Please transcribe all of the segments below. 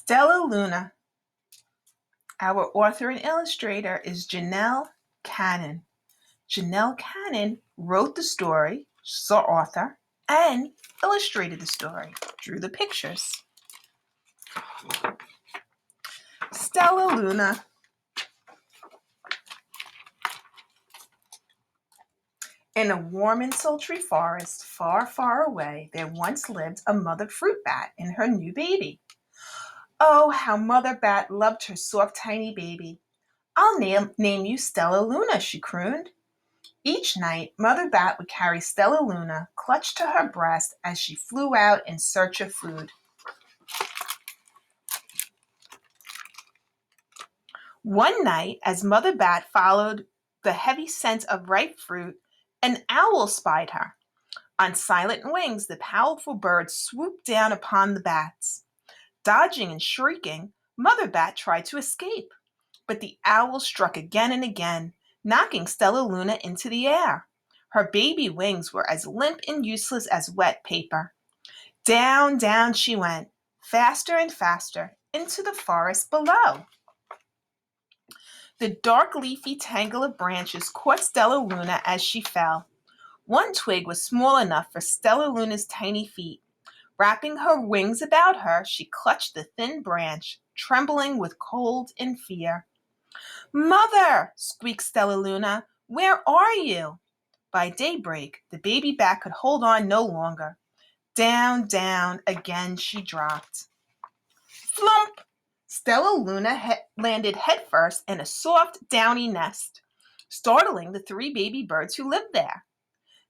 Stellaluna. Our author and illustrator is Janelle Cannon. Janelle Cannon wrote the story, saw author, and illustrated the story, drew the pictures. Stellaluna. In a warm and sultry forest far, far away, there once lived a mother fruit bat and her new baby. Oh, how Mother Bat loved her soft, tiny baby. I'll name you Stellaluna, she crooned. Each night, Mother Bat would carry Stellaluna clutched to her breast as she flew out in search of food. One night, as Mother Bat followed the heavy scent of ripe fruit, an owl spied her. On silent wings, the powerful bird swooped down upon the bats. Dodging and shrieking, Mother Bat tried to escape, but the owl struck again and again, knocking Stellaluna into the air. Her baby wings were as limp and useless as wet paper. Down, down she went, faster and faster, into the forest below. The dark leafy tangle of branches caught Stellaluna as she fell. One twig was small enough for Stellaluna's tiny feet. Wrapping her wings about her, she clutched the thin branch, trembling with cold and fear. "Mother!" squeaked Stellaluna. "Where are you?" By daybreak, the baby bat could hold on no longer. Down, down, again she dropped. Flump! Stellaluna landed headfirst in a soft, downy nest, startling the three baby birds who lived there.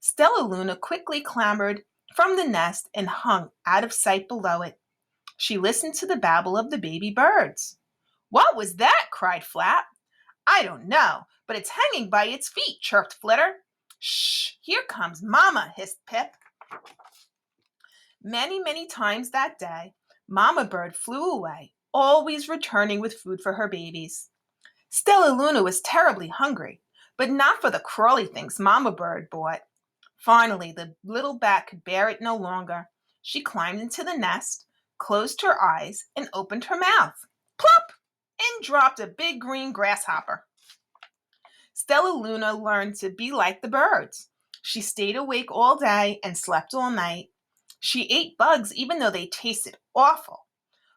Stellaluna quickly clambered from the nest and hung out of sight below it. She listened to the babble of the baby birds. "What was that?" cried Flap. "I don't know, but it's hanging by its feet," chirped Flitter. "Shh, here comes Mama," hissed Pip. Many, many times that day, Mama Bird flew away, always returning with food for her babies. Stellaluna was terribly hungry, but not for the crawly things Mama Bird bought. Finally, the little bat could bear it no longer. She climbed into the nest, closed her eyes, and opened her mouth. Plop! In dropped a big green grasshopper. Stellaluna learned to be like the birds. She stayed awake all day and slept all night. She ate bugs even though they tasted awful.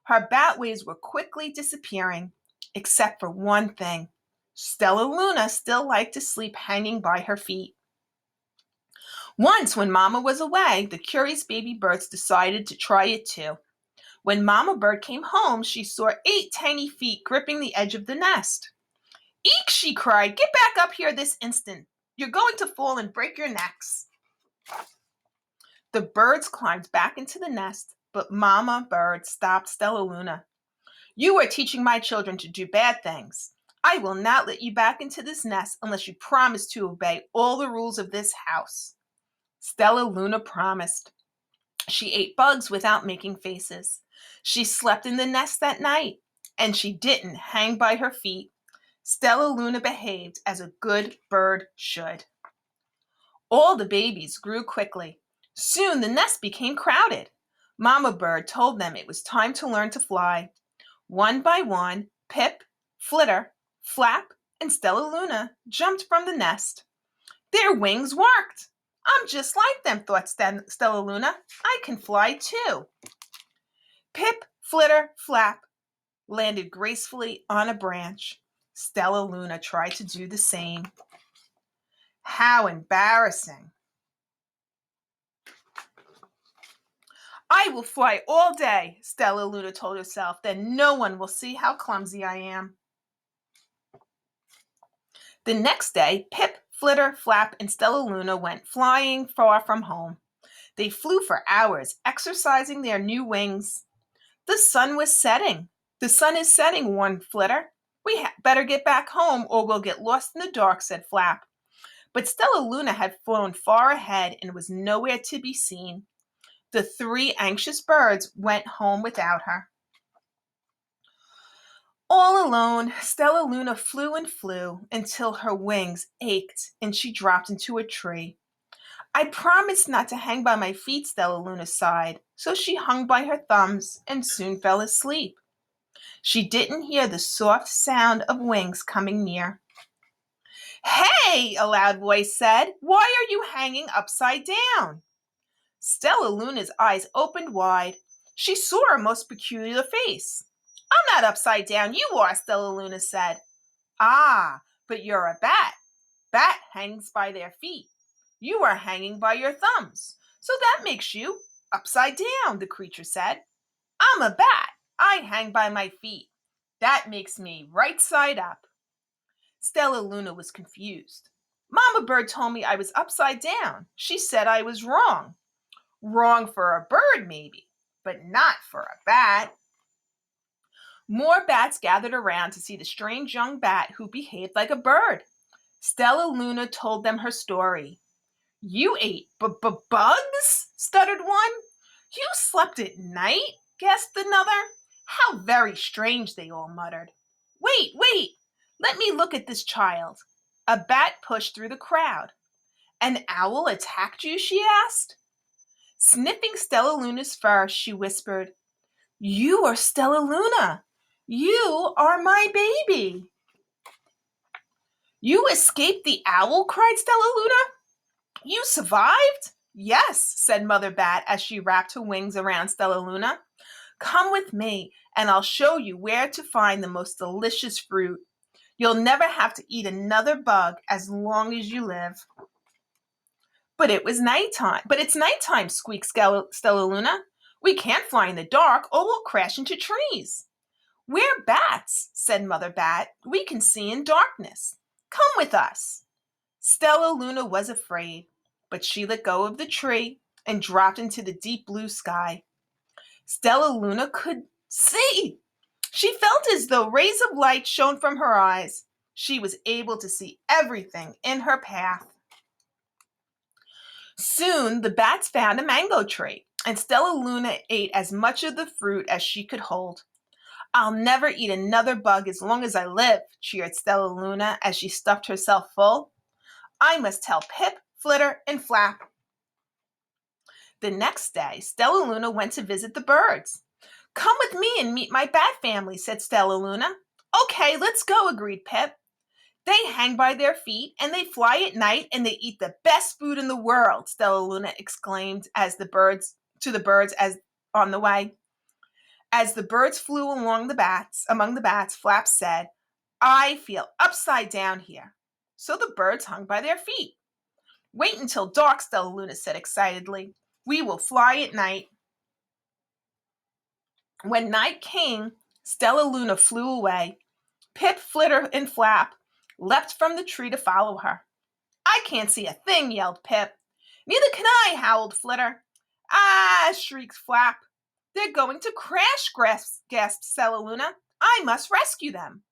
Her bat ways were quickly disappearing, except for one thing. Stellaluna still liked to sleep hanging by her feet. Once, when Mama was away, the curious baby birds decided to try it too. When Mama Bird came home, she saw 8 tiny feet gripping the edge of the nest. "Eek!" she cried. "Get back up here this instant. You're going to fall and break your necks." The birds climbed back into the nest, but Mama Bird stopped Stellaluna. "You are teaching my children to do bad things. I will not let you back into this nest unless you promise to obey all the rules of this house." Stellaluna promised. She ate bugs without making faces. She slept in the nest that night, and she didn't hang by her feet. Stellaluna behaved as a good bird should. All the babies grew quickly. Soon the nest became crowded. Mama Bird told them it was time to learn to fly. One by one, Pip, Flitter, Flap, and Stellaluna jumped from the nest. Their wings worked. "I'm just like them," thought Stellaluna. "I can fly too." Pip, Flitter, Flap landed gracefully on a branch. Stellaluna tried to do the same. How embarrassing. "I will fly all day," Stellaluna told herself. "Then no one will see how clumsy I am." The next day, Pip, Flitter, Flap, and Stellaluna went flying far from home. They flew for hours, exercising their new wings. The sun was setting. "The sun is setting," warned Flitter. "We better get back home or we'll get lost in the dark," said Flap. But Stellaluna had flown far ahead and was nowhere to be seen. The 3 anxious birds went home without her. All alone, Stellaluna flew and flew until her wings ached and she dropped into a tree. "I promised not to hang by my feet," Stellaluna sighed, so she hung by her thumbs and soon fell asleep. She didn't hear the soft sound of wings coming near. "Hey," a loud voice said, "why are you hanging upside down?" Stellaluna's eyes opened wide. She saw a most peculiar face. "I'm not upside down, you are," Stellaluna said. "Ah, but you're a bat. Bat hangs by their feet. You are hanging by your thumbs. So that makes you upside down," the creature said. "I'm a bat. I hang by my feet. That makes me right side up." Stellaluna was confused. "Mama Bird told me I was upside down. She said I was wrong." Wrong for a bird, maybe, but not for a bat. More bats gathered around to see the strange young bat who behaved like a bird. Stellaluna told them her story. "You ate bugs?" stuttered one. "You slept at night?" gasped another. "How very strange," they all muttered. Wait, let me look at this child." A bat pushed through the crowd. "An owl attacked you?" she asked. Sniffing Stellaluna's fur, she whispered, "You are Stellaluna. You are my baby." "You escaped the owl?" cried Stellaluna. "You survived?" "Yes," said Mother Bat as she wrapped her wings around Stellaluna. "Come with me, and I'll show you where to find the most delicious fruit. You'll never have to eat another bug as long as you live." But it's nighttime, squeaked Stellaluna. "We can't fly in the dark or we'll crash into trees." "We're bats," said Mother Bat. "We can see in darkness. Come with us." Stellaluna was afraid, but she let go of the tree and dropped into the deep blue sky. Stellaluna could see. She felt as though rays of light shone from her eyes. She was able to see everything in her path. Soon the bats found a mango tree, and Stellaluna ate as much of the fruit as she could hold. "I'll never eat another bug as long as I live," cheered Stellaluna as she stuffed herself full. "I must tell Pip, Flitter, and Flap." The next day, Stellaluna went to visit the birds. "Come with me and meet my bat family," said Stellaluna. "Okay, let's go," agreed Pip. "They hang by their feet and they fly at night and they eat the best food in the world," Stellaluna exclaimed as the birds as on the way. As the birds flew among the bats, Flap said, "I feel upside down here." So the birds hung by their feet. "Wait until dark," Stellaluna said excitedly. "We will fly at night." When night came, Stellaluna flew away. Pip, Flitter, and Flap leapt from the tree to follow her. "I can't see a thing," yelled Pip. "Neither can I," howled Flitter. "Ah!" shrieked Flap. "They're going to crash," gasped Stellaluna. "I must rescue them."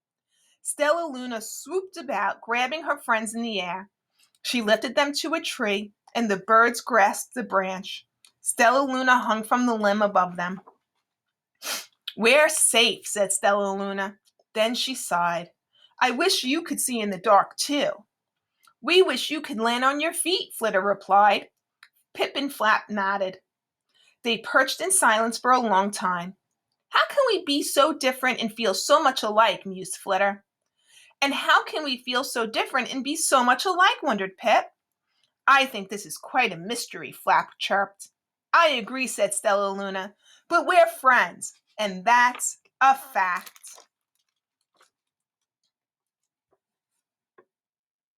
Stellaluna swooped about, grabbing her friends in the air. She lifted them to a tree, and the birds grasped the branch. Stellaluna hung from the limb above them. "We're safe," said Stellaluna. Then she sighed. "I wish you could see in the dark, too." "We wish you could land on your feet," Flitter replied. Pip and Flap nodded. They perched in silence for a long time. "How can we be so different and feel so much alike?" mused Flitter. "And how can we feel so different and be so much alike?" wondered Pip. "I think this is quite a mystery," Flap chirped. "I agree," said Stellaluna. "But we're friends, and that's a fact."